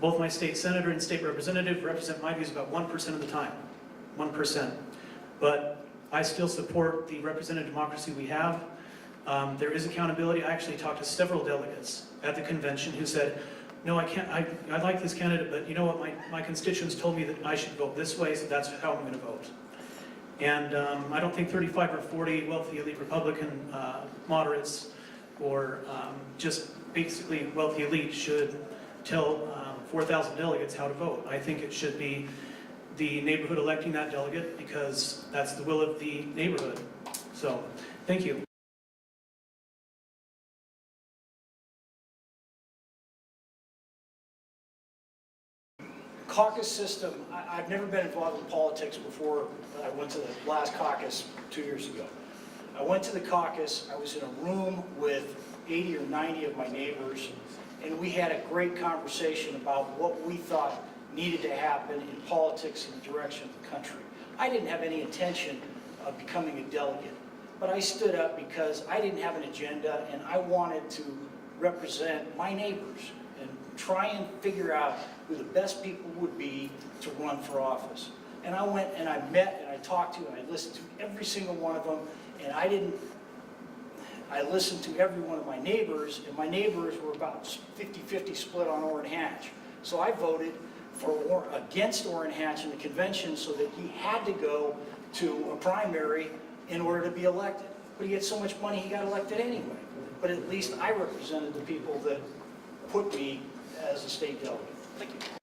Both my state senator and state representative represent my views about 1% of the time, 1%. But I still support the representative democracy we have. There is accountability. I actually talked to several delegates at the convention who said, no, I can't, I like this candidate, but you know what, my constituents told me that I should vote this way, so that's how I'm going to vote. And I don't think 35 or 40 wealthy elite Republican moderates or just basically wealthy elite should tell 4,000 delegates how to vote. I think it should be the neighborhood electing that delegate because that's the will of the neighborhood. So, thank you. Caucus system, I've never been involved in politics before I went to the last caucus 2 years ago. I went to the caucus, I was in a room with 80 or 90 of my neighbors, and we had a great conversation about what we thought needed to happen in politics and the direction of the country. I didn't have any intention of becoming a delegate, but I stood up because I didn't have an agenda and I wanted to represent my neighbors and try and figure out who the best people would be to run for office. And I went and I met and I talked to and I listened to every single one of them, and I listened to every one of my neighbors, and my neighbors were about 50-50 split on Orrin Hatch. So I voted against Orrin Hatch in the convention so that he had to go to a primary in order to be elected. But he had so much money he got elected anyway. But at least I represented the people that put me as a state delegate. Thank you.